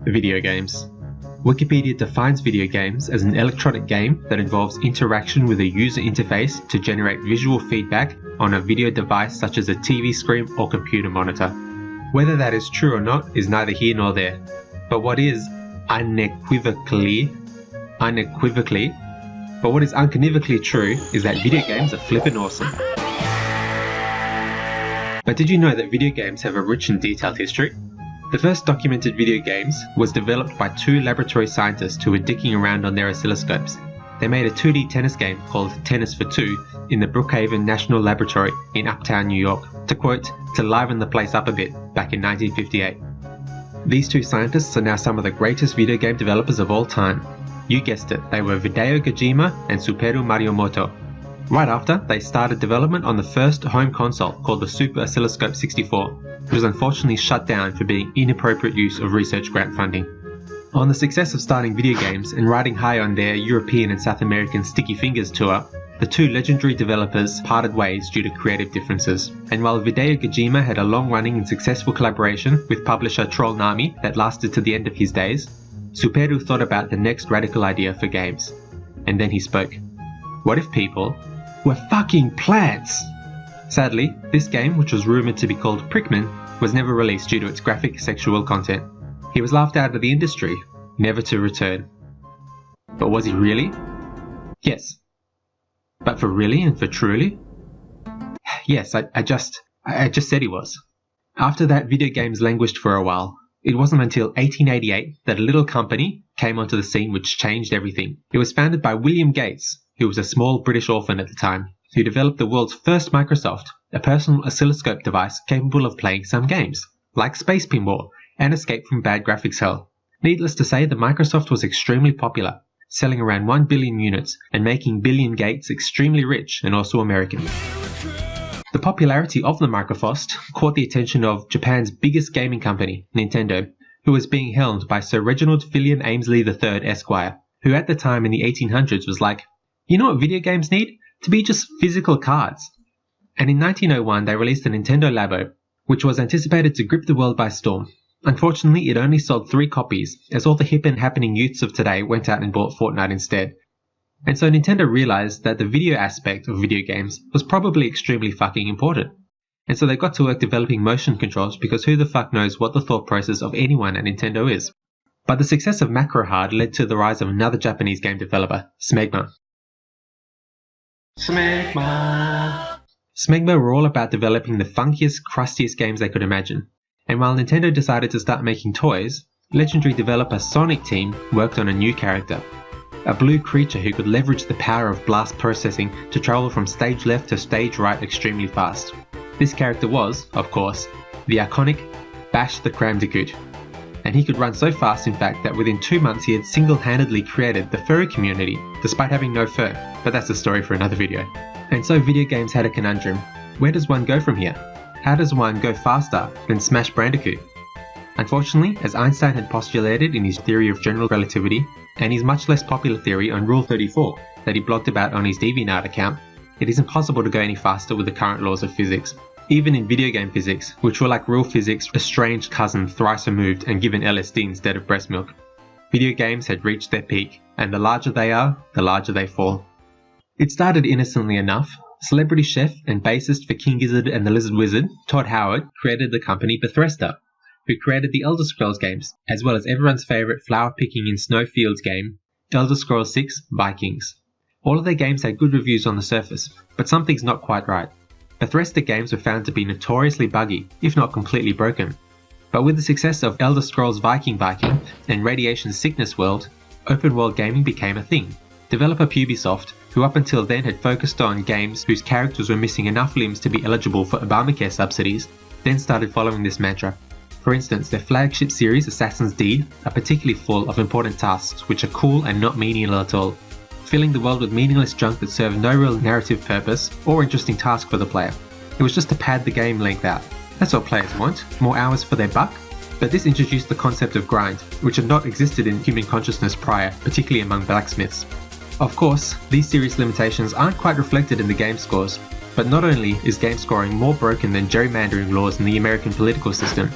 Video games. Wikipedia defines video games as an electronic game that involves interaction with a user interface to generate visual feedback on a video device such as a TV screen or computer monitor. Whether that is true or not is neither here nor there, but what is unequivocally true is that video games are flippin' awesome. But did you know that video games have a rich and detailed history? The first documented video games was developed by two laboratory scientists who were dicking around on their oscilloscopes. They made a 2D tennis game called Tennis for Two in the Brookhaven National Laboratory in Uptown, New York, to quote, "to liven the place up a bit," back in 1958. These two scientists are now some of the greatest video game developers of all time. You guessed it, they were Hideo Kojima and Shigeru Miyamoto. Right after, they started development on the first home console called the Super Oscilloscope 64, which was unfortunately shut down for being inappropriate use of research grant funding. On the success of starting video games and riding high on their European and South American Sticky Fingers tour, the two legendary developers parted ways due to creative differences. And while Hideo Kojima had a long-running and successful collaboration with publisher Troll Nami that lasted to the end of his days, Shigeru thought about the next radical idea for games. And then he spoke. What if people were fucking plants? Sadly, this game, which was rumoured to be called Prickman, was never released due to its graphic sexual content. He was laughed out of the industry, never to return. But was he really? Yes. But for really and for truly? Yes, I just said he was. After that, video games languished for a while. It wasn't until 1888 that a little company came onto the scene which changed everything. It was founded by William Gates, who was a small British orphan at the time, who developed the world's first Microsoft, a personal oscilloscope device capable of playing some games, like Space Pinball and Escape from Bad Graphics Hell. Needless to say, the Microsoft was extremely popular, selling around 1 billion units and making Billion Gates extremely rich and also American. The popularity of the Microsoft caught the attention of Japan's biggest gaming company, Nintendo, who was being helmed by Sir Reginald Fillion Amesley III Esquire, who at the time in the 1800s was like, you know what video games need? To be just physical cards. And in 1901 they released the Nintendo Labo, which was anticipated to grip the world by storm. Unfortunately, it only sold 3 copies, as all the hip and happening youths of today went out and bought Fortnite instead. And so Nintendo realized that the video aspect of video games was probably extremely fucking important. And so they got to work developing motion controls, because who the fuck knows what the thought process of anyone at Nintendo is. But the success of Macrohard led to the rise of another Japanese game developer, Smegma. Smegma were all about developing the funkiest, crustiest games they could imagine. And while Nintendo decided to start making toys, legendary developer Sonic Team worked on a new character. A blue creature who could leverage the power of blast processing to travel from stage left to stage right extremely fast. This character was, of course, the iconic Bash the Cramdicoot. And he could run so fast, in fact, that within 2 months he had single-handedly created the furry community, despite having no fur, but that's a story for another video. And so video games had a conundrum. Where does one go from here? How does one go faster than Smash Bandicoot? Unfortunately, as Einstein had postulated in his theory of general relativity, and his much less popular theory on Rule 34 that he blogged about on his DeviantArt account, it is impossible to go any faster with the current laws of physics. Even in video game physics, which were like real physics' estranged cousin thrice removed and given LSD instead of breast milk. Video games had reached their peak, and the larger they are, the larger they fall. It started innocently enough. Celebrity chef and bassist for King Gizzard and the Lizard Wizard, Todd Howard, created the company Bethesda, who created the Elder Scrolls games, as well as everyone's favourite flower-picking in snowfields game, Elder Scrolls 6 Vikings. All of their games had good reviews on the surface, but something's not quite right. Bethesda games were found to be notoriously buggy, if not completely broken. But with the success of Elder Scrolls Viking and Radiation Sickness World, open world gaming became a thing. Developer Ubisoft, who up until then had focused on games whose characters were missing enough limbs to be eligible for Obamacare subsidies, then started following this mantra. For instance, their flagship series Assassin's Deed are particularly full of important tasks which are cool and not menial at all, filling the world with meaningless junk that serve no real narrative purpose or interesting task for the player. It was just to pad the game length out. That's what players want, more hours for their buck. But this introduced the concept of grind, which had not existed in human consciousness prior, particularly among blacksmiths. Of course, these serious limitations aren't quite reflected in the game scores, but not only is game scoring more broken than gerrymandering laws in the American political system,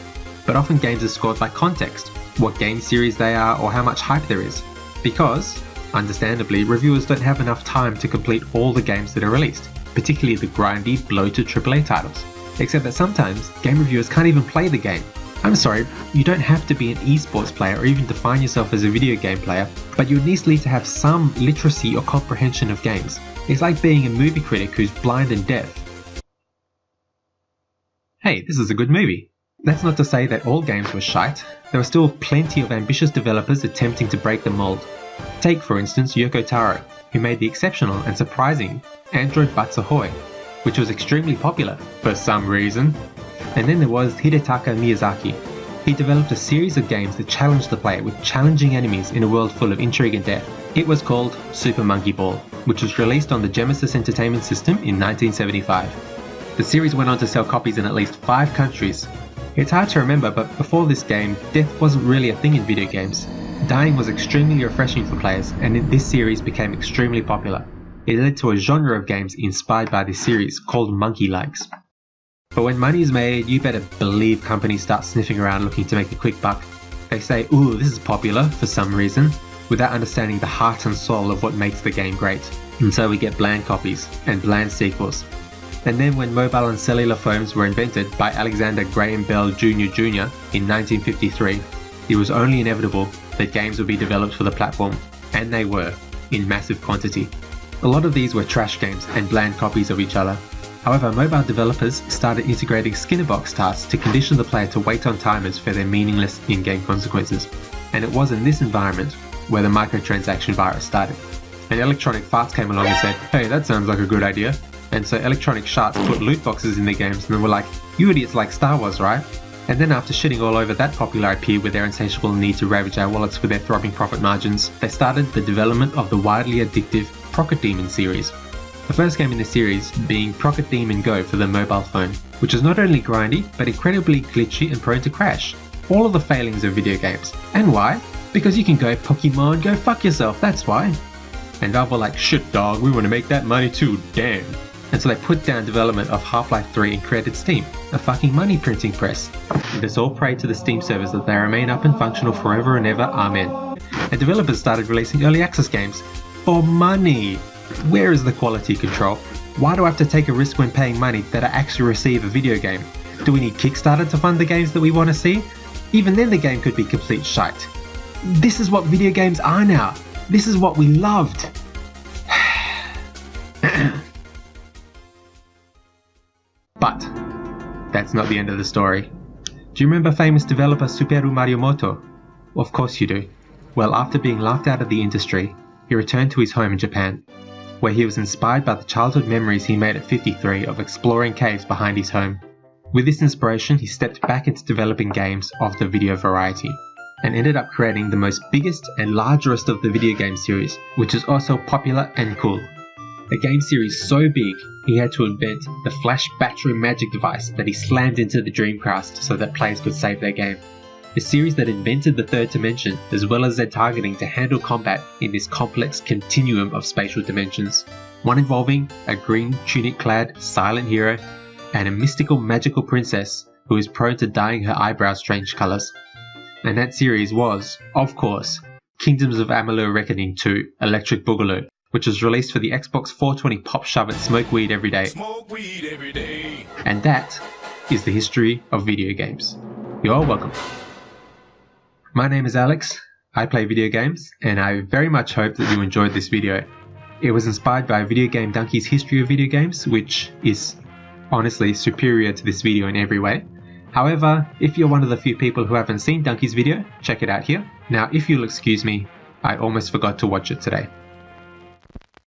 but often games are scored by context, what game series they are, or how much hype there is. Because, understandably, reviewers don't have enough time to complete all the games that are released, particularly the grindy, bloated AAA titles. Except that sometimes, game reviewers can't even play the game. I'm sorry, you don't have to be an esports player or even define yourself as a video game player, but you at least need to have some literacy or comprehension of games. It's like being a movie critic who's blind and deaf. Hey, this is a good movie. That's not to say that all games were shite. There were still plenty of ambitious developers attempting to break the mold. Take, for instance, Yoko Taro, who made the exceptional and surprising Android Butts Ahoy, which was extremely popular for some reason. And then there was Hidetaka Miyazaki. He developed a series of games that challenged the player with challenging enemies in a world full of intrigue and death. It was called Super Monkey Ball, which was released on the Genesis Entertainment System in 1975. The series went on to sell copies in at least 5 countries. It's hard to remember, but before this game, death wasn't really a thing in video games. Dying was extremely refreshing for players, and this series became extremely popular. It led to a genre of games inspired by this series called monkey-likes. But when money is made, you better believe companies start sniffing around looking to make a quick buck. They say, ooh, this is popular for some reason, without understanding the heart and soul of what makes the game great. And so we get bland copies and bland sequels. And then when mobile and cellular phones were invented by Alexander Graham Bell Jr. in 1953, it was only inevitable that games would be developed for the platform, and they were, in massive quantity. A lot of these were trash games and bland copies of each other. However, mobile developers started integrating Skinnerbox tasks to condition the player to wait on timers for their meaningless in-game consequences. And it was in this environment where the microtransaction virus started. And Electronic Farts came along and said, hey, that sounds like a good idea. And so Electronic Sharks put loot boxes in their games and they were like, you idiots like Star Wars, right? And then after shitting all over that popular IP with their insatiable need to ravage our wallets for their throbbing profit margins, they started the development of the widely addictive Pocket Demon series. The first game in the series being Pocket Demon Go for the mobile phone, which is not only grindy, but incredibly glitchy and prone to crash. All of the failings of video games. And why? Because you can go Pokemon, go fuck yourself, that's why. And Valve were like, shit dog, we want to make that money too, damn. And so they put down development of Half-Life 3 and created Steam, a fucking money printing press. And this all prayed to the Steam servers that they remain up and functional forever and ever, amen. And developers started releasing early access games for money. Where is the quality control? Why do I have to take a risk when paying money that I actually receive a video game? Do we need Kickstarter to fund the games that we want to see? Even then the game could be complete shite. This is what video games are now. This is what we loved. But that's not the end of the story. Do you remember famous developer Shigeru Miyamoto? Of course you do. Well, after being laughed out of the industry, he returned to his home in Japan, where he was inspired by the childhood memories he made at 53 of exploring caves behind his home. With this inspiration, he stepped back into developing games of the video variety, and ended up creating the most biggest and largest of the video game series, which is also popular and cool. A game series so big, he had to invent the flash battery magic device that he slammed into the Dreamcast so that players could save their game. A series that invented the third dimension, as well as their targeting to handle combat in this complex continuum of spatial dimensions. One involving a green tunic-clad silent hero and a mystical magical princess who is prone to dyeing her eyebrows strange colours. And that series was, of course, Kingdoms of Amalur Reckoning 2 Electric Boogaloo, which was released for the Xbox 420 Pop Shove It Smoke Weed Every Day. Smoke weed every day. And that is the history of video games. You're welcome. My name is Alex, I play video games, and I very much hope that you enjoyed this video. It was inspired by Video Game Donkey's history of video games, which is honestly superior to this video in every way. However, if you're one of the few people who haven't seen Donkey's video, check it out here. Now, if you'll excuse me, I almost forgot to watch it today.